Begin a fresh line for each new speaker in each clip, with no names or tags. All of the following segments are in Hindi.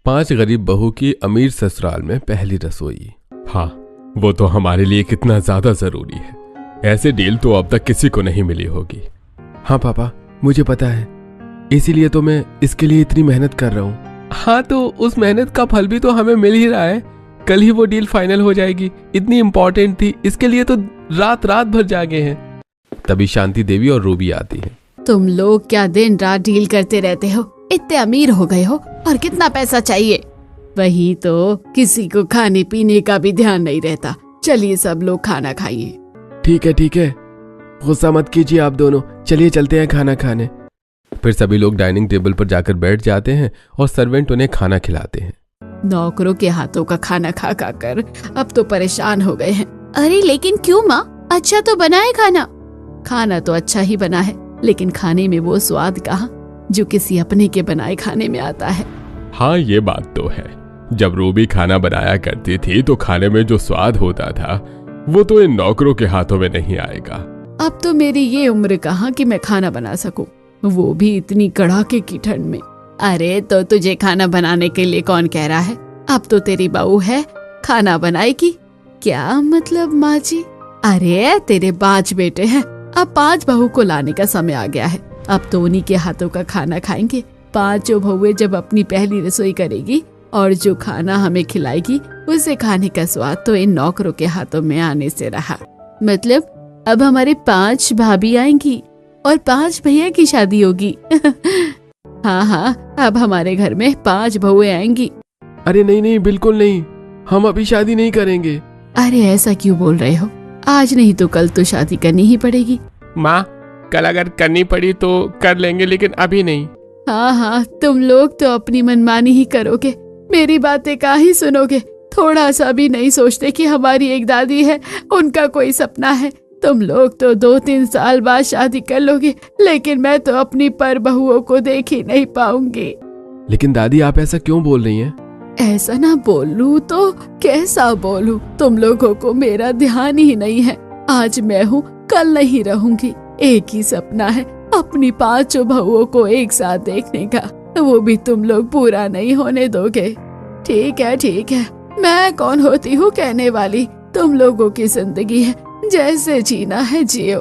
5 गरीब बहू की अमीर ससुराल में पहली रसोई। हाँ, वो तो हमारे लिए कितना ज्यादा जरूरी है। ऐसे डील तो अब तक किसी को नहीं मिली होगी। हाँ पापा, मुझे पता है, इसीलिए तो मैं इसके लिए इतनी मेहनत कर रहा हूँ। हाँ, तो उस मेहनत का फल भी तो हमें मिल ही रहा है। कल ही वो डील फाइनल हो जाएगी। इतनी इंपॉर्टेंट थी, इसके लिए तो रात रात भर जागे हैं। तभी शांति देवी और रूबी आती हैं।
तुम लोग क्या दिन रात डील करते रहते हो? इतने अमीर हो गए हो और कितना पैसा चाहिए? वही तो, किसी को खाने पीने का भी ध्यान नहीं रहता। चलिए सब लोग खाना खाइए।
ठीक है, गुस्सा मत कीजिए आप दोनों, चलिए चलते हैं खाना खाने। फिर सभी लोग डाइनिंग टेबल पर जाकर बैठ जाते हैं और सर्वेंट उन्हें खाना खिलाते हैं।
नौकरों के हाथों का खाना खा खा कर अब तो परेशान हो गए हैं। अरे लेकिन क्यों माँ? अच्छा तो बना है खाना। खाना तो अच्छा ही बना है, लेकिन खाने में वो स्वाद कहाँ जो किसी अपने के बनाए खाने में आता है।
हाँ, ये बात तो है। जब रूबी खाना बनाया करती थी तो खाने में जो स्वाद होता था वो तो इन नौकरों के हाथों में नहीं आएगा।
अब तो मेरी ये उम्र कहाँ कि मैं खाना बना सकूं, वो भी इतनी कड़ाके की ठंड में। अरे तो तुझे खाना बनाने के लिए कौन कह रहा है? अब तो तेरी बहू है, खाना बनाएगी। क्या मतलब माँ जी? अरे तेरे 5 बेटे हैं, अब 5 बहू को लाने का समय आ गया है। अब तो उन्हीं के हाथों का खाना खाएंगे। 5 बहुएं जब अपनी पहली रसोई करेगी और जो खाना हमें खिलाएगी, उसे खाने का स्वाद तो इन नौकरों के हाथों में आने से रहा। मतलब अब हमारे 5 भाभी आएंगी और 5 भैया की शादी होगी। हाँ, अब हमारे घर में 5 बहुएं आएंगी।
अरे नहीं, बिल्कुल नहीं, हम अभी शादी नहीं करेंगे।
अरे ऐसा क्यों बोल रहे हो? आज नहीं तो कल तो शादी करनी ही पड़ेगी।
माँ, कल अगर करनी पड़ी तो कर लेंगे, लेकिन अभी नहीं।
हाँ, तुम लोग तो अपनी मनमानी ही करोगे, मेरी बातें काहे सुनोगे? थोड़ा सा भी नहीं सोचते कि हमारी एक दादी है, उनका कोई सपना है। तुम लोग तो 2-3 साल बाद शादी कर लोगे, लेकिन मैं तो अपनी पर बहुओं को देख ही नहीं पाऊंगी।
लेकिन दादी, आप ऐसा क्यों बोल रही हैं?
ऐसा ना बोलूं तो कैसा बोलूं? तुम लोगों को मेरा ध्यान ही नहीं है। आज मैं हूँ, कल नहीं रहूंगी। एक ही सपना है, अपनी 5 बहुओं को एक साथ देखने का, वो भी तुम लोग पूरा नहीं होने दोगे। ठीक है, मैं कौन होती हूँ कहने वाली? तुम लोगों की जिंदगी है, जैसे जीना है जियो।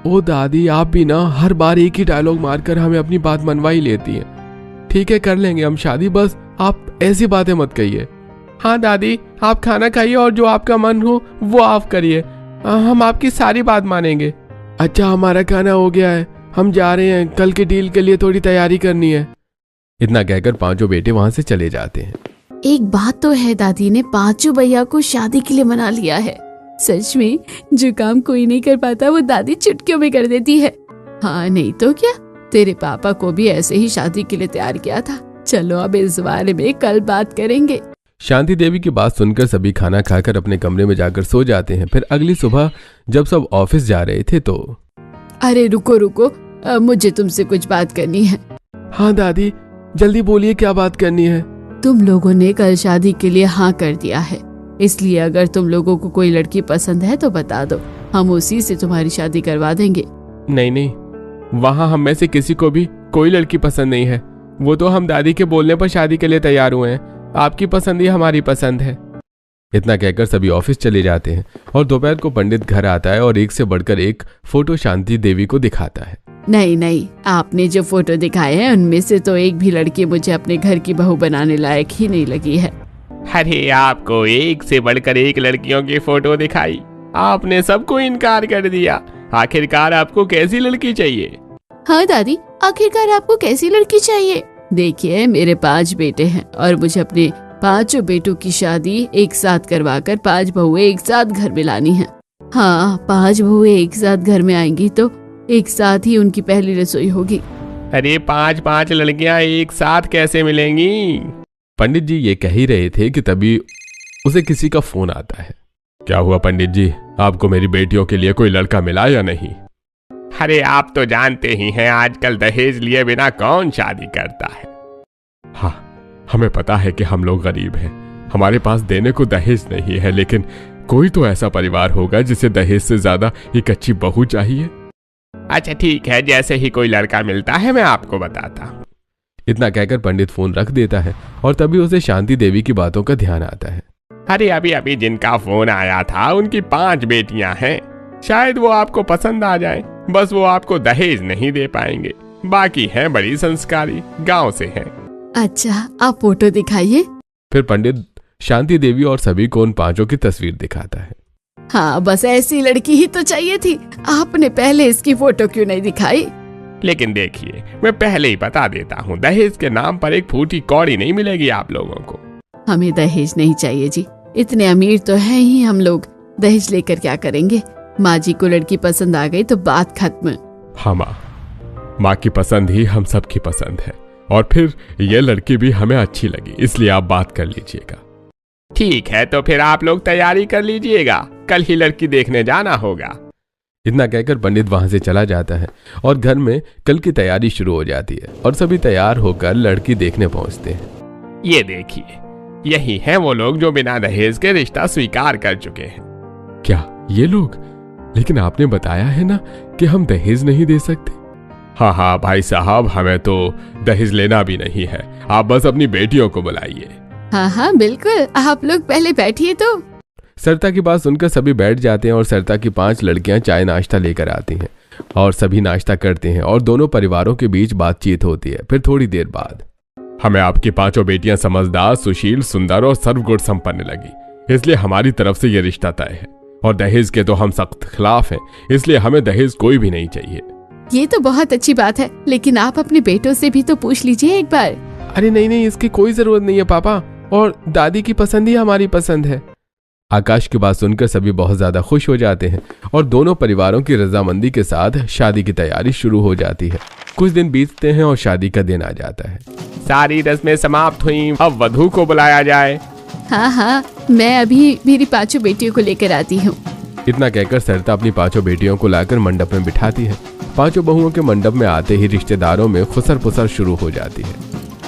ओ दादी, आप भी ना हर बार एक ही डायलॉग मारकर हमें अपनी बात मनवा ही लेती हैं। ठीक है, कर लेंगे हम शादी, बस आप ऐसी बातें मत कहिए। हाँ दादी, आप खाना खाइए और जो आपका मन हो वो आप करिए, हम आपकी सारी बात मानेंगे। अच्छा, हमारा खाना हो गया है, हम जा रहे हैं, कल के डील के लिए थोड़ी तैयारी करनी है। इतना कहकर 5 बेटे वहां से चले जाते हैं।
एक बात तो है, दादी ने 5 भैया को शादी के लिए मना लिया है। सच में जो काम कोई नहीं कर पाता वो दादी चुटकियों में कर देती है। हाँ, नहीं तो क्या, तेरे पापा को भी ऐसे ही शादी के लिए तैयार किया था। चलो अब इस बारे में कल बात करेंगे।
शांति देवी की बात सुनकर सभी खाना खाकर अपने कमरे में जाकर सो जाते हैं। फिर अगली सुबह जब सब ऑफिस जा रहे थे तो
अरे रुको, मुझे तुमसे कुछ बात करनी है।
हाँ दादी, जल्दी बोलिए, क्या बात करनी है?
तुम लोगों ने कल शादी के लिए हाँ कर दिया है, इसलिए अगर तुम लोगों को कोई लड़की पसंद है तो बता दो, हम उसी से तुम्हारी शादी करवा देंगे।
नहीं, वहाँ हम में से किसी को भी कोई लड़की पसंद नहीं है। वो तो हम दादी के बोलने पर शादी के लिए तैयार हुए हैं। आपकी पसंद ही हमारी पसंद है। इतना कहकर सभी ऑफिस चले जाते हैं और दोपहर को पंडित घर आता है और एक से बढ़कर एक फोटो शांति देवी को दिखाता है।
नहीं, आपने जो फोटो दिखाए हैं उनमें से तो एक भी लड़की मुझे अपने घर की बहू बनाने लायक ही नहीं लगी है।
अरे आपको एक से बढ़कर एक लड़कियों की फोटो दिखाई, आपने सबको इनकार कर दिया। आखिरकार आपको कैसी लड़की चाहिए?
हाँ दादी, आखिरकार आपको कैसी लड़की चाहिए? देखिए, मेरे 5 बेटे हैं और मुझे अपने 5 बेटों की शादी एक साथ करवाकर 5 बहुएं एक साथ घर में लानी है। हाँ, 5 बहुएं एक साथ घर में आएंगी तो एक साथ ही उनकी पहली रसोई होगी।
अरे 5 लड़कियां एक साथ कैसे मिलेंगी? पंडित जी ये कह ही रहे थे कि तभी उसे किसी का फोन आता है। क्या हुआ पंडित जी, आपको मेरी बेटियों के लिए कोई लड़का मिला या नहीं? अरे आप तो जानते ही हैं, आजकल दहेज लिए बिना कौन शादी करता है। हाँ, हमें पता है कि हम लोग गरीब हैं, हमारे पास देने को दहेज नहीं है, लेकिन कोई तो ऐसा परिवार होगा जिसे दहेज से ज्यादा एक अच्छी बहू चाहिए। अच्छा ठीक है, जैसे ही कोई लड़का मिलता है मैं आपको बताता हूँ। इतना कहकर पंडित फोन रख देता है और तभी उसे शांति देवी की बातों का ध्यान आता है।
अरे अभी अभी जिनका फोन आया था उनकी 5 बेटियां हैं, शायद वो आपको पसंद आ जाए, बस वो आपको दहेज नहीं दे पाएंगे, बाकी हैं बड़ी संस्कारी, गांव से हैं।
अच्छा, आप फोटो दिखाइए।
फिर पंडित शांति देवी और सभी को उन 5 की तस्वीर दिखाता है।
हाँ, बस ऐसी लड़की ही तो चाहिए थी, आपने पहले इसकी फोटो क्यों नहीं दिखाई?
लेकिन देखिए, मैं पहले ही बता देता हूँ, दहेज के नाम पर एक फूटी कौड़ी नहीं मिलेगी आप लोगों को।
हमें दहेज नहीं चाहिए जी, इतने अमीर तो हैं ही हम लोग, दहेज लेकर क्या करेंगे? माँ जी को लड़की पसंद आ गई तो बात खत्म।
हाँ माँ की पसंद ही हम सब की पसंद है, और फिर ये लड़की भी हमें अच्छी लगी, इसलिए आप बात कर लीजिएगा।
ठीक है, तो फिर आप लोग तैयारी कर लीजिएगा, कल ही लड़की देखने जाना होगा।
इतना कहकर पंडित वहां से चला जाता है और घर में कल की तैयारी शुरू हो जाती है और सभी तैयार होकर लड़की देखने पहुंचते हैं।
ये देखिए, यही हैं वो लोग जो बिना दहेज के रिश्ता स्वीकार कर चुके हैं।
क्या ये लोग? लेकिन आपने बताया है ना कि हम दहेज नहीं दे सकते।
हाँ भाई साहब, हमें तो दहेज लेना भी नहीं है, आप बस अपनी बेटियों को बुलाइए।
हाँ बिल्कुल, आप लोग पहले बैठिए। तो
सरिता की बात सुनकर सभी बैठ जाते हैं और सरिता की 5 लड़कियां चाय नाश्ता लेकर आती हैं और सभी नाश्ता करते हैं और दोनों परिवारों के बीच बातचीत होती है। फिर थोड़ी देर बाद,
हमें आपकी 5 बेटियां समझदार, सुशील, सुंदर और सर्वगुण संपन्न लगी, इसलिए हमारी तरफ से यह रिश्ता तय है, और दहेज के तो हम सख्त खिलाफ हैं, इसलिए हमें दहेज कोई भी नहीं चाहिए।
ये तो बहुत अच्छी बात है, लेकिन आप अपने बेटों से भी तो पूछ लीजिए एक बार।
अरे नहीं, इसकी कोई जरूरत नहीं है पापा, और दादी की पसंद ही हमारी पसंद है। आकाश की बात सुनकर सभी बहुत ज्यादा खुश हो जाते हैं और दोनों परिवारों की रजामंदी के साथ शादी की तैयारी शुरू हो जाती है। कुछ दिन बीतते हैं और शादी का दिन आ जाता है।
सारी रस्में समाप्त हुई, अब वधू को बुलाया जाए।
हाँ, मैं अभी मेरी 5 बेटियों को लेकर आती हूँ।
इतना कहकर सरिता अपनी 5 बेटियों को लाकर मंडप में बिठाती है। 5 बहुओं के मंडप में आते ही रिश्तेदारों में खुसर पुसर शुरू हो जाती है।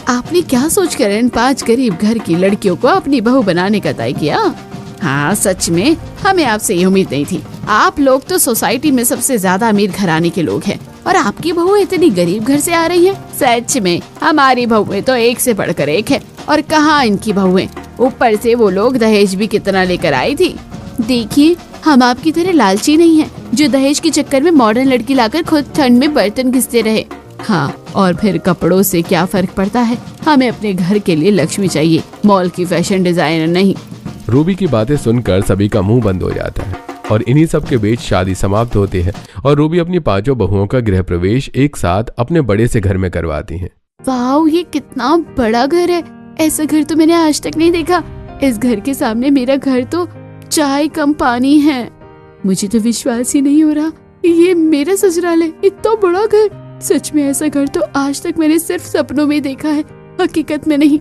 आपने क्या सोचकर इन 5 गरीब घर की लड़कियों को अपनी बहू बनाने का तय किया? हाँ, सच में हमें आपसे ये उम्मीद नहीं थी। आप लोग तो सोसाइटी में सबसे ज्यादा अमीर घराने के लोग हैं, और आपकी बहू इतनी गरीब घर से आ रही है। सच में हमारी बहुएं तो एक से बढ़कर एक है, और कहाँ इनकी बहुएं, ऊपर से वो लोग दहेज भी कितना लेकर आई थी। देखिए, हम आपकी तरह लालची नहीं है जो दहेज के चक्कर में मॉडर्न लड़की लाकर खुद ठंड में बर्तन घिसते रहे। हाँ, और फिर कपड़ों से क्या फर्क पड़ता है, हमें अपने घर के लिए लक्ष्मी चाहिए, मॉल की फैशन डिजाइनर नहीं।
रूबी की बातें सुनकर सभी का मुंह बंद हो जाता है और इन्हीं सब के बीच शादी समाप्त होती है और रूबी अपनी 5 बहुओं का गृह प्रवेश एक साथ अपने बड़े से घर में करवाती हैं।
वाओ, ये कितना बड़ा घर है, ऐसा घर तो मैंने आज तक नहीं देखा। इस घर के सामने मेरा घर तो चाय कम पानी है। मुझे तो विश्वास ही नहीं हो रहा, ये मेरा ससुराल है, इतना बड़ा घर। सच में ऐसा घर तो आज तक मैंने सिर्फ सपनों में देखा है, हकीकत में नहीं।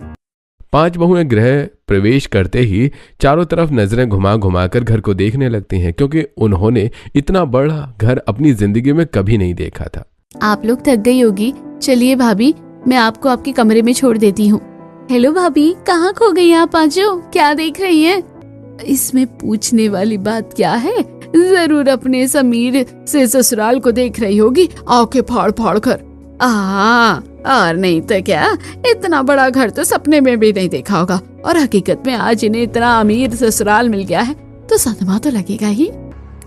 5 बहुएं गृह प्रवेश करते ही चारों तरफ नजरें घुमा घुमा कर घर को देखने लगती हैं, क्योंकि उन्होंने इतना बड़ा घर अपनी जिंदगी में कभी नहीं देखा था।
आप लोग थक गई होगी, चलिए भाभी, मैं आपको आपके कमरे में छोड़ देती हूँ। हेलो भाभी, कहाँ खो गई आप 5? क्या देख रही हैं? इसमें पूछने वाली बात क्या है, जरूर अपने समीर से ससुराल को देख रही होगी आंखें फाड़ फाड़ कर। और नहीं तो क्या, इतना बड़ा घर तो सपने में भी नहीं देखा होगा, और हकीकत में आज इन्हें इतना अमीर ससुराल मिल गया है तो सदमा तो लगेगा ही।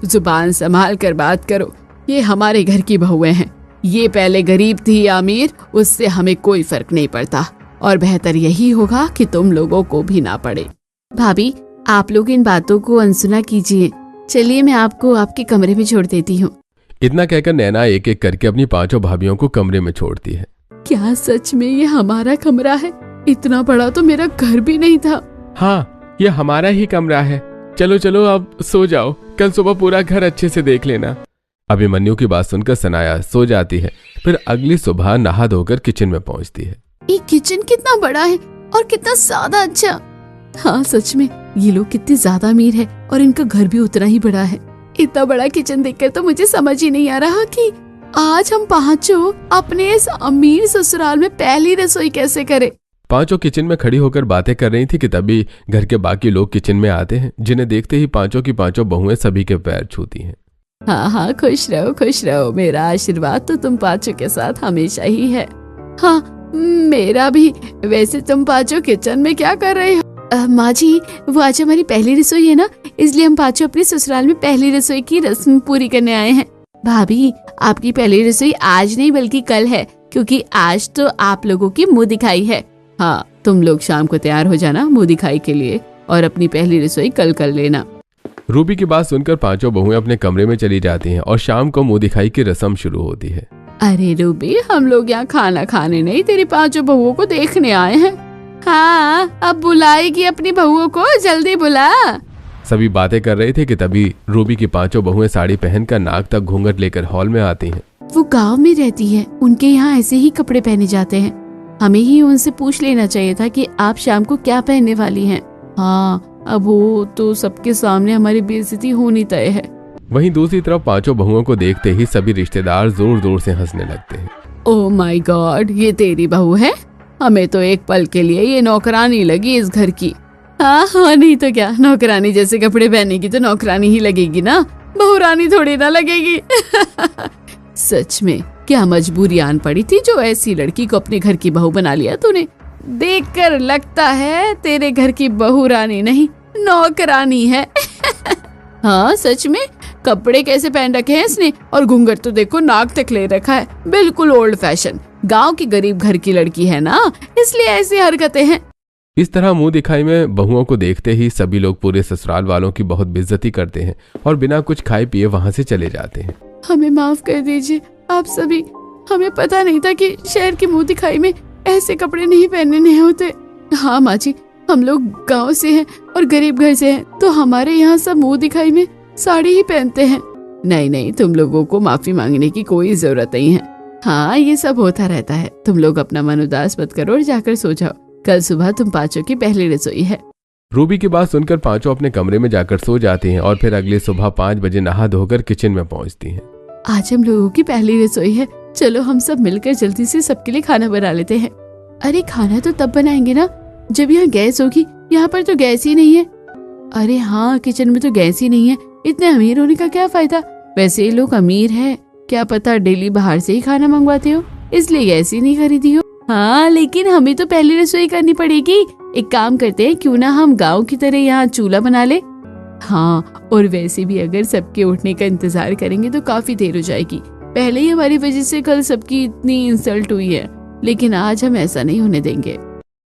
जुबान संभाल कर बात करो, ये हमारे घर की बहुएं हैं। ये पहले गरीब थी या अमीर, उससे हमें कोई फर्क नहीं पड़ता, और बेहतर यही होगा कि तुम लोगों को भी ना पड़े। भाभी, आप लोग इन बातों को अनसुना कीजिए, चलिए मैं आपको आपके कमरे में छोड़ देती हूँ।
इतना कहकर नैना एक एक करके अपनी 5 भाभियों को कमरे में छोड़ती है।
क्या सच में ये हमारा कमरा है? इतना बड़ा तो मेरा घर भी नहीं था।
हाँ, ये हमारा ही कमरा है। चलो चलो अब सो जाओ, कल सुबह पूरा घर अच्छे से देख लेना। अभिमन्यु की बात सुनकर सनाया सो जाती है। फिर अगली सुबह नहा धोकर किचन में पहुंचती है।
ये किचन कितना बड़ा है और कितना ज्यादा अच्छा। हाँ, सच में ये लोग कितने ज्यादा अमीर है और इनका घर भी उतना ही बड़ा है। इतना बड़ा किचन देखकर तो मुझे समझ ही नहीं आ रहा कि आज हम 5 अपने इस अमीर ससुराल में पहली रसोई कैसे करें।
5 किचन में खड़ी होकर बातें कर रही थी कि तभी घर के बाकी लोग किचन में आते हैं, जिन्हें देखते ही 5 की 5 बहुएं सभी के पैर छूती हैं।
हाँ, खुश रहो खुश रहो, मेरा आशीर्वाद तो तुम 5 के साथ हमेशा ही है। हाँ, मेरा भी। वैसे तुम पांचों किचन में क्या कर रहे हो? माँ जी, वो आज हमारी पहली रसोई है ना, इसलिए हम पांचों अपने ससुराल में पहली रसोई की रस्म पूरी करने आए हैं। भाभी, आपकी पहली रसोई आज नहीं बल्कि कल है, क्योंकि आज तो आप लोगों की मुंह दिखाई है। हाँ, तुम लोग शाम को तैयार हो जाना मुंह दिखाई के लिए, और अपनी पहली रसोई कल कर लेना।
रूबी की बात सुनकर पांचों बहुएं अपने कमरे में चली जाती हैं और शाम को मुंह दिखाई की रस्म शुरू होती है।
अरे रूबी, हम लोग यहाँ खाना खाने नहीं, तेरी पांचों बहुओं को देखने आए हैं। हाँ, अब बुलाएगी अपनी बहुओं को, जल्दी बुला।
सभी बातें कर रहे थे कि तभी रूबी की पांचों बहुएं साड़ी पहनकर नाक तक घूंघट लेकर हॉल में आती हैं।
वो गांव में रहती है, उनके यहाँ ऐसे ही कपड़े पहने जाते हैं। हमें ही उनसे पूछ लेना चाहिए था कि आप शाम को क्या पहनने वाली हैं। हाँ, अब वो तो सबके सामने हमारी बेइज्जती होनी तय है।
वहीं दूसरी तरफ पांचों बहुओं को देखते ही सभी रिश्तेदार जोर जोर से हंसने लगते हैं।
ओह माय गॉड, ये तेरी बहू है? हमें तो एक पल के लिए ये नौकरानी लगी इस घर की। हाँ, नहीं तो क्या, नौकरानी जैसे कपड़े पहनेगी तो नौकरानी ही लगेगी ना, बहुरानी थोड़ी ना लगेगी। सच में क्या मजबूरी आन पड़ी थी जो ऐसी लड़की को अपने घर की बहू बना लिया तूने। देखकर लगता है तेरे घर की बहू रानी नहीं, नौकरानी है। हाँ सच में, कपड़े कैसे पहन रखे हैं इसने, और घूंघट तो देखो नाक तक ले रखा है, बिल्कुल ओल्ड फैशन। गांव की गरीब घर की लड़की है ना, इसलिए ऐसी हरकतें हैं।
इस तरह मुंह दिखाई में बहुओं को देखते ही सभी लोग पूरे ससुराल वालों की बहुत बेइज्जती करते हैं और बिना कुछ खाए पिए वहां से चले जाते हैं।
हमें माफ कर दीजिए आप सभी, हमें पता नहीं था कि शहर की मुंह दिखाई में ऐसे कपड़े नहीं पहनने नहीं होते। हाँ माँ जी, हम लोग गांव से हैं और गरीब घर से हैं, तो हमारे यहाँ सब मुंह दिखाई में साड़ी ही पहनते हैं। नहीं नहीं, तुम लोगों को माफी मांगने की कोई जरूरत नहीं है। हाँ, ये सब होता रहता है। तुम लोग अपना मन उदास मत करो और जाकर सो जाओ, कल सुबह तुम पांचों की पहली रसोई है।
रूबी की बात सुनकर पांचों अपने कमरे में जाकर सो जाती हैं और फिर अगली सुबह 5 बजे नहा धोकर किचन में पहुंचती हैं।
आज हम लोगों की पहली रसोई है, चलो हम सब मिलकर जल्दी से सबके लिए खाना बना लेते हैं। अरे खाना तो तब बनाएंगे ना जब यहाँ गैस होगी, यहाँ पर तो गैस ही नहीं है। अरे हाँ, किचन में तो गैस ही नहीं है, इतने अमीर होने का क्या फायदा। वैसे ये लोग अमीर है, क्या पता डेली बाहर से ही खाना मंगवाते हो, इसलिए गैस ही नहीं खरीदी हो। हाँ, लेकिन हमें तो पहली रसोई करनी पड़ेगी। एक काम करते हैं, क्यों ना हम गांव की तरह यहाँ चूल्हा बना ले। हाँ, और वैसे भी अगर सबके उठने का इंतजार करेंगे तो काफी देर हो जाएगी। पहले ही हमारी वजह से कल सबकी इतनी इंसल्ट हुई है, लेकिन आज हम ऐसा नहीं होने देंगे।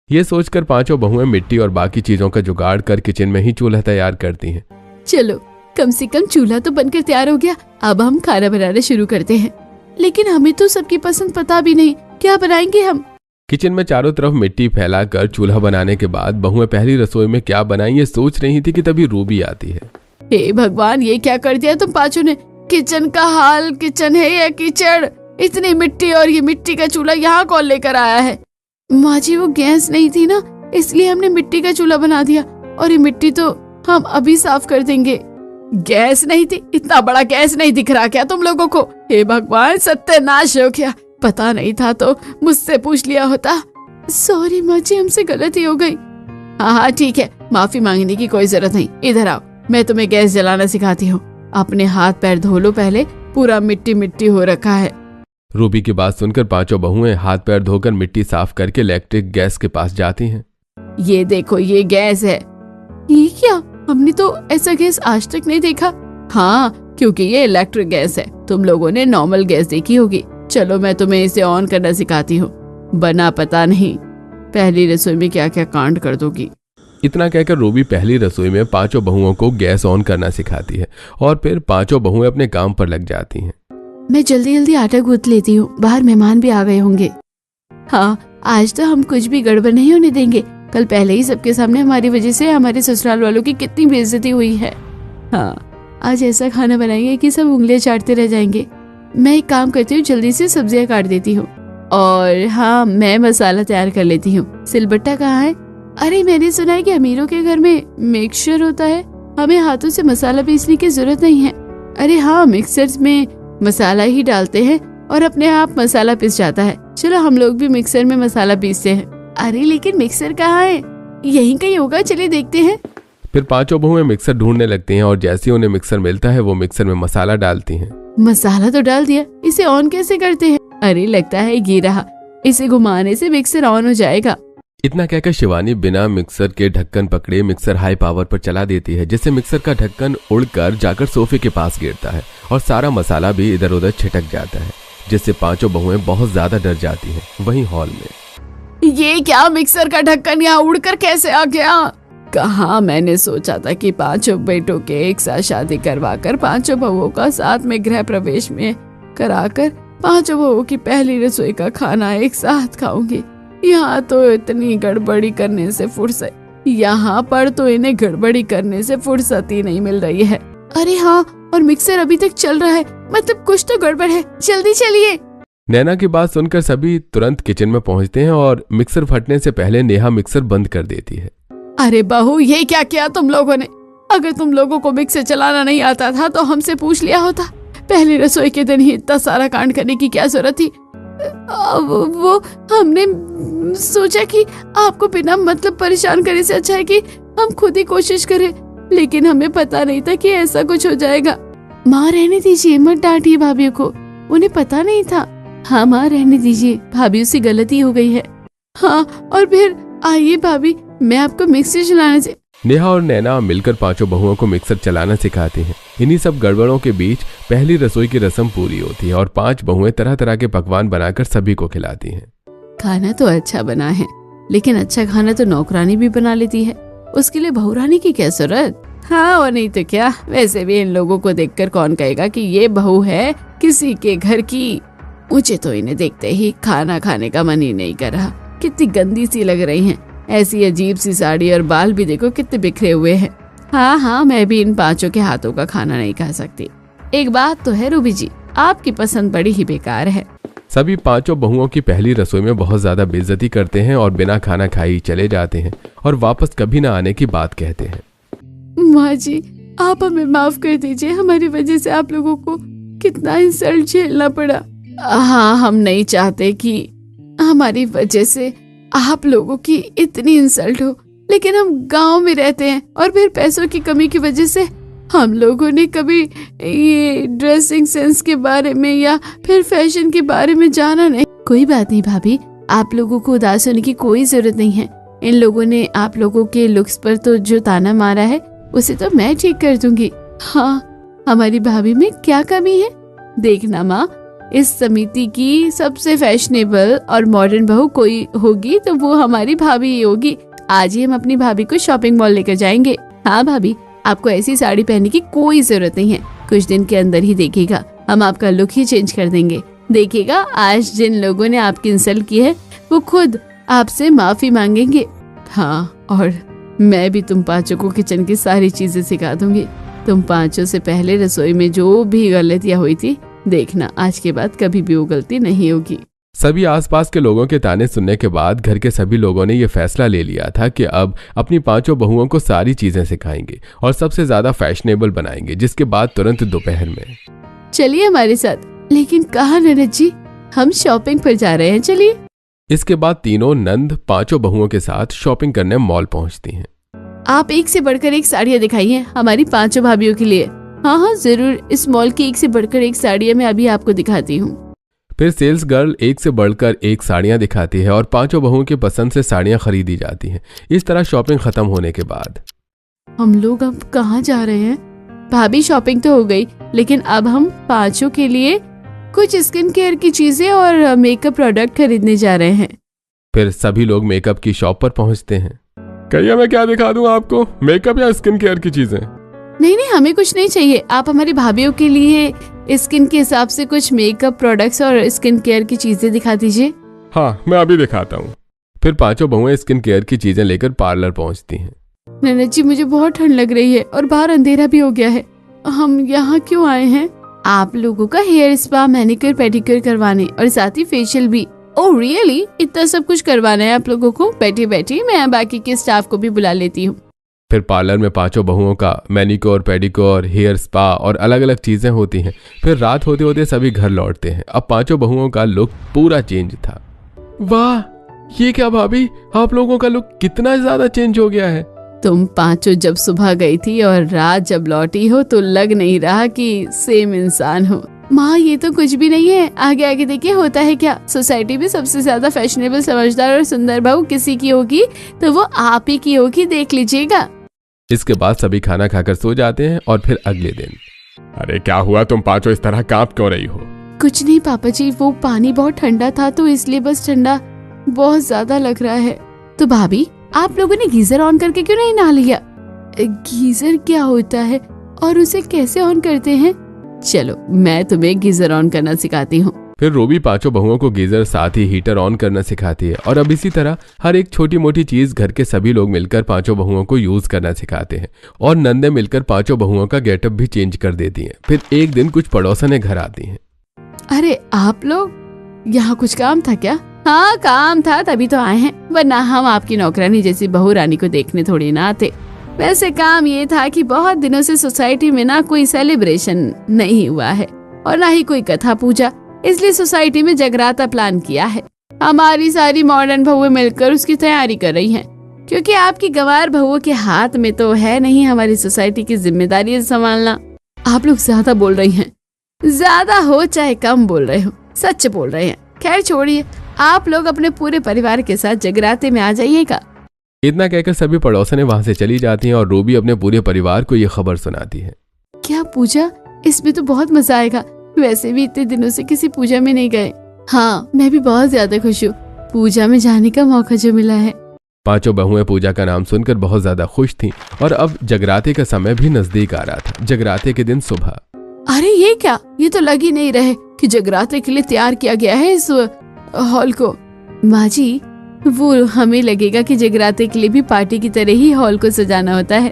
ये सोचकर पांचों बहुएं मिट्टी और बाकी चीजों का जुगाड़ कर किचन में ही चूल्हा तैयार करती हैं।
चलो, कम से कम चूल्हा तो बनकर तैयार हो गया, अब हम खाना बनाना शुरू करते हैं। लेकिन हमें तो सबकी पसंद पता भी नहीं, क्या बनाएंगे हम।
किचन में चारों तरफ मिट्टी फैलाकर चूल्हा बनाने के बाद बहुएं पहली रसोई में क्या बनाएं ये सोच रही थी कि तभी रूबी आती है।
हे भगवान, ये क्या कर दिया तुम पांचों ने। किचन का हाल किचन है या कीचड़, इतनी मिट्टी, और ये मिट्टी का चूल्हा यहाँ कौन लेकर आया है। माँ जी, वो गैस नहीं थी ना, इसलिए हमने मिट्टी का चूल्हा बना दिया, और ये मिट्टी तो हम अभी साफ कर देंगे। गैस नहीं थी? इतना बड़ा गैस नहीं दिख रहा क्या तुम लोगों को? हे भगवान, सत्यानाश हो गया, पता नहीं था तो मुझसे पूछ लिया होता। सॉरी माँ जी, हमसे गलती हो गई। हाँ ठीक है, माफी मांगने की कोई जरूरत नहीं। इधर आओ, मैं तुम्हें गैस जलाना सिखाती हूँ। अपने हाथ पैर धो लो पहले, पूरा मिट्टी मिट्टी हो रखा है।
रूबी की बात सुनकर पांचों बहुएं हाथ पैर धोकर मिट्टी साफ करके इलेक्ट्रिक गैस के पास जाती हैं।
ये देखो, ये गैस है। ये क्या? हमने तो ऐसा गैस आज तक नहीं देखा। हाँ, क्योंकि ये इलेक्ट्रिक गैस है, तुम लोगों ने नॉर्मल गैस देखी होगी। चलो मैं तुम्हें इसे ऑन करना सिखाती हूँ, बना पता नहीं पहली रसोई में क्या क्या कांड कर दोगी।
इतना कहकर रूबी पहली रसोई में पांचों बहुओं को गैस ऑन करना सिखाती है और फिर पांचों बहुएं अपने काम पर लग जाती हैं।
मैं जल्दी जल्दी आटा गूंथ लेती हूँ, बाहर मेहमान भी आ गए होंगे। हाँ, आज तो हम कुछ भी गड़बड़ नहीं होने देंगे। कल पहले ही सबके सामने हमारी वजह से हमारे ससुराल वालों की कितनी बेइज्जती हुई है। हाँ, आज ऐसा खाना बनाएंगे कि सब उंगलियां चाटते रह जाएंगे। मैं एक काम करती हूँ, जल्दी से सब्जियां काट देती हूँ, और हाँ, मैं मसाला तैयार कर लेती हूँ। सिलबट्टा कहाँ है? अरे मैंने सुना है कि अमीरों के घर में मिक्सचर होता है, हमें हाथों से मसाला पीसने की जरूरत नहीं है। अरे हाँ, मिक्सर में मसाला ही डालते हैं और अपने आप मसाला पिस जाता है। चलो हम लोग भी मिक्सर में मसाला पीसते हैं। अरे लेकिन मिक्सर कहाँ है? यहीं कहीं होगा, चलिए देखते हैं।
फिर पांचों बहुएं मिक्सर ढूंढने लगती हैं और जैसे ही उन्हें मिक्सर मिलता है वो मिक्सर में मसाला डालती हैं।
मसाला तो डाल दिया, इसे ऑन कैसे करते हैं? अरे लगता है ये रहा, इसे घुमाने से मिक्सर ऑन हो जाएगा।
इतना कहकर शिवानी बिना मिक्सर के ढक्कन पकड़े मिक्सर हाई पावर पर चला देती है, जिससे मिक्सर का ढक्कन उड़कर जाकर सोफे के पास गिरता है और सारा मसाला भी इधर उधर छिटक जाता है, जिससे पांचों बहुएं बहुत ज्यादा डर जाती हैं। वहीं हॉल में
ये क्या, मिक्सर का ढक्कन यहाँ उड़कर कैसे आ गया? कहाँ मैंने सोचा था कि पांचों बेटों के एक साथ शादी करवाकर पांचों बहुओं का साथ में गृह प्रवेश में कराकर पांचों बहुओं की पहली रसोई का खाना एक साथ खाऊंगी। यहाँ तो इतनी गड़बड़ी करने से फुर्सत, यहाँ पर तो इन्हें गड़बड़ी करने से फुर्सत ही नहीं मिल रही है। अरे हाँ, और मिक्सर अभी तक चल रहा है, मतलब कुछ तो गड़बड़ है, जल्दी चलिए।
नैना की बात सुनकर सभी तुरंत किचन में पहुंचते हैं और मिक्सर फटने से पहले नेहा मिक्सर बंद कर देती है।
अरे बहू, ये क्या किया तुम लोगों ने? अगर तुम लोगों को मिक्सर चलाना नहीं आता था तो हमसे पूछ लिया होता। पहली रसोई के दिन ही इतना सारा कांड करने की क्या जरूरत थी? वो हमने सोचा कि आपको बिना मतलब परेशान करने से अच्छा है कि हम खुद ही कोशिश करें, लेकिन हमें पता नहीं था कि ऐसा कुछ हो जाएगा। माँ रहने दीजिए, मत डांटिए भाभी को, उन्हें पता नहीं था। हाँ माँ रहने दीजिए, भाभी से गलती हो गई है। हाँ, और फिर आइए भाभी, मैं आपको मिक्सर चलाने से।
नेहा और नैना मिलकर पांचों बहुओं को मिक्सर चलाना सिखाती हैं। इन्हीं सब गड़बड़ों के बीच पहली रसोई की रस्म पूरी होती है और 5 बहुएं तरह तरह के पकवान बनाकर सभी को खिलाती हैं।
खाना तो अच्छा बना है, लेकिन अच्छा खाना तो नौकरानी भी बना लेती है, उसके लिए बहुरानी की क्या जरूरत? हाँ, और नहीं तो क्या। वैसे भी इन लोगों को देखकर कौन कहेगा कि ये बहू है किसी के घर की। मुझे तो इन्हें देखते ही खाना खाने का मन ही नहीं कर रहा। कितनी गंदी सी लग रही हैं, ऐसी अजीब सी साड़ी, और बाल भी देखो कितने बिखरे हुए हैं। हाँ, मैं भी इन 5 के हाथों का खाना नहीं खा सकती। एक बात तो है रूबी जी, आपकी पसंद बड़ी ही बेकार है।
सभी 5 बहुओं की पहली रसोई में बहुत ज्यादा बेइज्जती करते हैं और बिना खाना खाए चले जाते हैं और वापस कभी न आने की बात कहते हैं।
माँ जी, आप हमें माफ कर दीजिए, हमारी वजह से आप लोगों को कितना इंसल्ट झेलना पड़ा। हाँ, हम नहीं चाहते कि हमारी वजह से आप लोगों की इतनी इंसल्ट हो, लेकिन हम गांव में रहते हैं और फिर पैसों की कमी की वजह से हम लोगों ने कभी ये ड्रेसिंग सेंस के बारे में या फिर फैशन के बारे में जाना नहीं। कोई बात नहीं भाभी, आप लोगों को उदास होने की कोई जरूरत नहीं है। इन लोगों ने आप लोगों के लुक्स पर तो जो ताना मारा है उसे तो मैं ठीक कर दूंगी। हाँ, हमारी भाभी में क्या कमी है? देखना माँ, इस समिति की सबसे फैशनेबल और मॉडर्न बहू कोई होगी तो वो हमारी भाभी ही होगी। आज ही हम अपनी भाभी को शॉपिंग मॉल लेकर जाएंगे। हाँ भाभी, आपको ऐसी साड़ी पहनने की कोई जरूरत नहीं है, कुछ दिन के अंदर ही देखिएगा हम आपका लुक ही चेंज कर देंगे। देखिएगा आज जिन लोगों ने आपकी इंसल्ट की है वो खुद आपसे माफी मांगेंगे। हाँ, और मैं भी तुम 5 को किचन की सारी चीजें सिखा दूंगी। तुम 5 से पहले रसोई में जो भी गलतियां हुई थी, देखना आज के बाद कभी भी वो गलती नहीं होगी।
सभी आसपास के लोगों के ताने सुनने के बाद घर के सभी लोगों ने ये फैसला ले लिया था कि अब अपनी 5 बहुओं को सारी चीजें सिखाएंगे और सबसे ज्यादा फैशनेबल बनाएंगे, जिसके बाद तुरंत दोपहर में
चलिए हमारे साथ। लेकिन कहाँ ननद जी, हम शॉपिंग पर जा रहे हैं, चलिए।
इसके बाद तीनों नंद 5 बहुओं के साथ शॉपिंग करने मॉल पहुंचती हैं।
आप एक से बढ़कर एक साड़ियाँ दिखाइए हमारी 5 भाभीियों के लिए। हाँ जरूर, इस मॉल की एक से बढ़कर एक साड़ियाँ मैं अभी आपको दिखाती हूँ।
फिर सेल्स गर्ल एक से बढ़कर एक साड़ियाँ दिखाती है और 5 बहुओं की पसंद से साड़ियाँ खरीदी जाती हैं। इस तरह शॉपिंग खत्म होने के बाद
हम लोग अब कहाँ जा रहे हैं? भाभी शॉपिंग तो हो गई, लेकिन अब हम 5 के लिए कुछ स्किन केयर की चीजें और मेकअप प्रोडक्ट खरीदने जा रहे हैं।
फिर सभी लोग मेकअप की शॉप पर पहुंचते हैं।
कहिए मैं क्या दिखा दूं आपको, मेकअप या स्किन केयर की चीजें?
नहीं, हमें कुछ नहीं चाहिए। आप हमारी भाभीियों के लिए स्किन के हिसाब से कुछ मेकअप प्रोडक्ट्स और स्किन केयर की चीजें दिखा दीजिए।
हाँ, मैं अभी दिखाता हूँ।
फिर 5 बहुएं स्किन केयर की चीजें लेकर पार्लर पहुंचती हैं।
ननद जी, मुझे बहुत ठंड लग रही है और बाहर अंधेरा भी हो गया है। हम यहाँ क्यों आए हैं? आप लोगों का हेयर स्पा, मैनिक्योर पेडिक्योर करवाने और साथ ही फेशियल भी। ओह रियली, इतना सब कुछ करवाना है आप लोगों को? बैठिए बैठिए, मैं बाकी के स्टाफ को भी बुला लेती हूँ।
फिर पार्लर में 5 बहुओं का मैनिक्योर, पेडिक्योर, हेयर स्पा और अलग अलग चीजें होती हैं। फिर रात होते होते सभी घर लौटते हैं। अब 5 बहुओं का लुक पूरा चेंज था।
वाह, ये क्या भाभी, आप लोगों का लुक कितना ज्यादा चेंज हो गया है।
तुम 5 जब सुबह गई थी और रात जब लौटी हो तो लग नहीं रहा कि सेम इंसान हो। माँ ये तो कुछ भी नहीं है, आगे आगे देखिए होता है क्या। सोसाइटी में सबसे ज्यादा फैशनेबल, समझदार और सुंदर बहू किसी की होगी तो वो आप ही की होगी, देख लीजिएगा।
इसके बाद सभी खाना खाकर सो जाते हैं और फिर अगले दिन।
अरे क्या हुआ, तुम पांचों इस तरह कांप क्यों रही हो?
कुछ नहीं पापा जी, वो पानी बहुत ठंडा था तो इसलिए बस ठंडा बहुत ज्यादा लग रहा है। तो भाभी आप लोगों ने गीजर ऑन करके क्यों नहीं नहा लिया? गीजर क्या होता है और उसे कैसे ऑन करते हैं? चलो मैं तुम्हें गीजर ऑन करना सिखाती हूँ।
फिर रूबी पांचों बहुओं को गीजर साथ ही हीटर ऑन करना सिखाती है और अब इसी तरह हर एक छोटी मोटी चीज घर के सभी लोग मिलकर पांचों बहुओं को यूज करना सिखाते हैं और नंदे मिलकर पांचों बहुओं का गेटअप भी चेंज कर देती हैं। फिर एक दिन कुछ पड़ोसने घर आती हैं।
अरे आप लोग, यहाँ कुछ काम था क्या? हाँ काम था तभी तो आए हैं, वरना हम आपकी नौकरानी जैसी बहू रानी को देखने थोड़ी ना आते। वैसे काम ये था कि बहुत दिनों से सोसाइटी में ना कोई सेलिब्रेशन नहीं हुआ है और ना ही कोई कथा पूजा, इसलिए सोसाइटी में जगराता प्लान किया है। हमारी सारी मॉडर्न बहुएं मिलकर उसकी तैयारी कर रही हैं, क्योंकि आपकी गंवार बहुओं के हाथ में तो है नहीं हमारी सोसाइटी की जिम्मेदारी संभालना। आप लोग ज्यादा बोल रही हैं, ज्यादा हो चाहे कम बोल रहे हो, सच बोल रहे हैं। खैर छोड़िए, आप लोग अपने पूरे परिवार के साथ जगराते में आ जाइएगा।
इतना कहकर सभी पड़ोसने वहाँ से चली जाती हैं और रूबी अपने पूरे परिवार को ये खबर सुनाती है।
क्या पूजा? इसमें तो बहुत मजा आएगा, वैसे भी इतने दिनों से किसी पूजा में नहीं गए। हाँ मैं भी बहुत ज्यादा खुश हूँ पूजा में जाने का मौका जो मिला है।
पांचों बहुएं पूजा का नाम सुनकर बहुत ज्यादा खुश थीं और अब जगराते का समय भी नजदीक आ रहा था। जगराते के दिन सुबह।
अरे ये क्या, ये तो लग ही नहीं रहे कि जगराते के लिए तैयार किया गया है इस हॉल को। माँ जी वो हमें लगेगा कि जगराते के लिए भी पार्टी की तरह ही हॉल को सजाना होता है।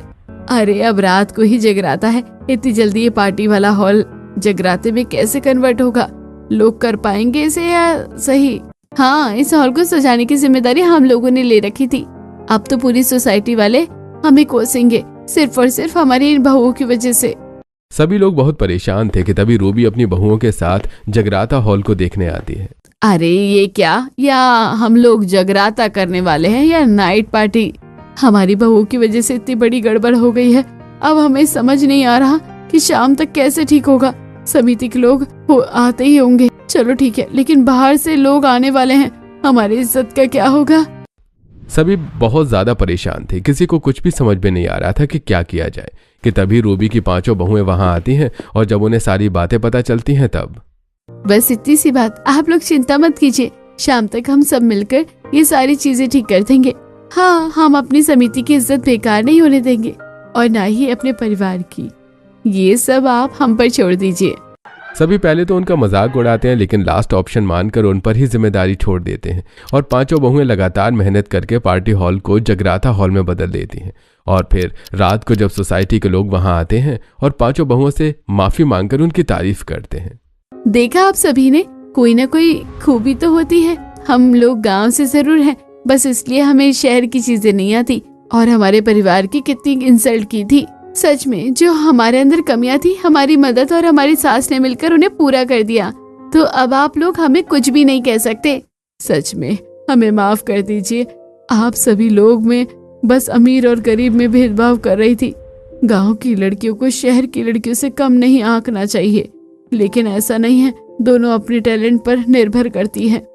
अरे अब रात को ही जगराता है, इतनी जल्दी ये पार्टी वाला हॉल जगराते में कैसे कन्वर्ट होगा? लोग कर पाएंगे इसे या सही? हाँ इस हॉल को सजाने की जिम्मेदारी हम लोगों ने ले रखी थी। अब तो पूरी सोसाइटी वाले हमें कोसेंगे सिर्फ और सिर्फ हमारी इन बहुओं की वजह से।
सभी लोग बहुत परेशान थे कि तभी रूबी अपनी बहुओं के साथ जगराता हॉल को देखने आती है।
अरे ये क्या, या हम लोग जगराता करने वाले हैं या नाइट पार्टी? हमारी बहुओं की वजह से इतनी बड़ी गड़बड़ हो गई है, अब हमें समझ नहीं आ रहा कि शाम तक कैसे ठीक होगा। समिति के लोग आते ही होंगे, चलो ठीक है, लेकिन बाहर से लोग आने वाले हैं, हमारी इज्जत का क्या होगा?
सभी बहुत ज्यादा परेशान थे, किसी को कुछ भी समझ में नहीं आ रहा था कि क्या किया जाए कि तभी रूबी की पांचों बहुएं वहां आती हैं और जब उन्हें सारी बातें पता चलती हैं तब।
बस इतनी सी बात, आप लोग चिंता मत कीजिए, शाम तक हम सब मिलकर ये सारी चीजें ठीक कर देंगे। हाँ हम अपनी समिति की इज्जत बेकार नहीं होने देंगे और ना ही अपने परिवार की, ये सब आप हम पर छोड़ दीजिए।
सभी पहले तो उनका मजाक उड़ाते हैं लेकिन लास्ट ऑप्शन मानकर उन पर ही जिम्मेदारी छोड़ देते हैं और पांचों बहुएं लगातार मेहनत करके पार्टी हॉल को जगराता हॉल में बदल देती हैं। और फिर रात को जब सोसाइटी के लोग वहां आते हैं और पांचों बहुओं से माफी मांगकर उनकी तारीफ करते हैं।
देखा आप सभी ने, कोई ना कोई खूबी तो होती है। हम लोग गांव से जरूर हैं, बस इसलिए हमें शहर की चीजें नहीं आती और हमारे परिवार की कितनी इंसल्ट की थी। सच में जो हमारे अंदर कमियां थी, हमारी मदद और हमारी सास ने मिलकर उन्हें पूरा कर दिया। तो अब आप लोग हमें कुछ भी नहीं कह सकते। सच में हमें माफ कर दीजिए। आप सभी लोग में बस अमीर और गरीब में भेदभाव कर रही थी। गांव की लड़कियों को शहर की लड़कियों से कम नहीं आंकना चाहिए, लेकिन ऐसा नहीं है, दोनों अपने टैलेंट पर निर्भर करती हैं।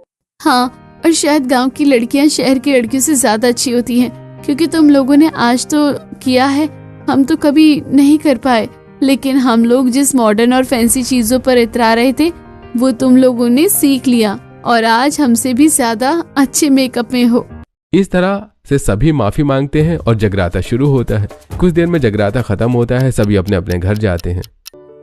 हाँ और शायद गांव की लड़कियां शहर की लड़कियों से ज्यादा अच्छी होती हैं, क्योंकि तुम लोगों ने आज तो किया है, हम तो कभी नहीं कर पाए। लेकिन हम लोग जिस मॉडर्न और फैंसी चीजों पर इतरा रहे थे वो तुम लोगों ने सीख लिया और आज हमसे भी ज्यादा अच्छे मेकअप में हो।
इस तरह से सभी माफी मांगते हैं और जगराता शुरू होता है। कुछ देर में जगराता खत्म होता है, सभी अपने अपने घर जाते हैं।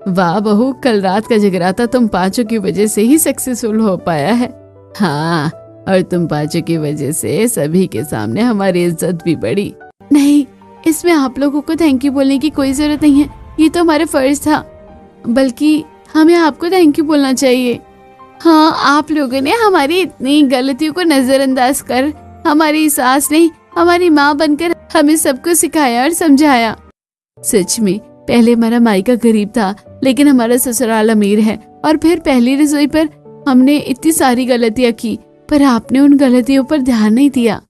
वाह बहू, कल रात का जगराता तुम पांचों की वजह से ही सक्सेसफुल हो पाया है। हाँ और तुम पांचों की वजह से सभी के सामने हमारी इज्जत भी बढ़ी। नहीं, इसमें आप लोगों को थैंक यू बोलने की कोई जरूरत नहीं है, ये तो हमारा फर्ज था, बल्कि हमें आपको थैंक यू बोलना चाहिए। हाँ आप लोगों ने हमारी इतनी गलतियों को नजरअंदाज कर हमारी सास नहीं हमारी माँ बनकर हमें सबको सिखाया और समझाया। सच में पहले हमारा मायका गरीब था, लेकिन हमारा ससुराल अमीर है। और फिर पहली रसोई पर हमने इतनी सारी गलतियाँ की, पर आपने उन गलतियों पर ध्यान नहीं दिया।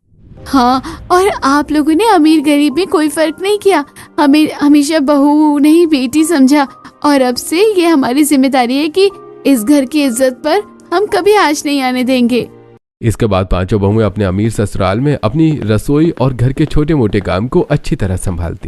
हाँ और आप लोगों ने अमीर गरीब में कोई फर्क नहीं किया, हमें हमेशा बहू नहीं बेटी समझा और अब से ये हमारी जिम्मेदारी है कि इस घर की इज्जत पर हम कभी आँच नहीं आने देंगे।
इसके बाद पांचों बहुएं अपने अमीर ससुराल में अपनी रसोई और घर के छोटे मोटे काम को अच्छी तरह संभालती।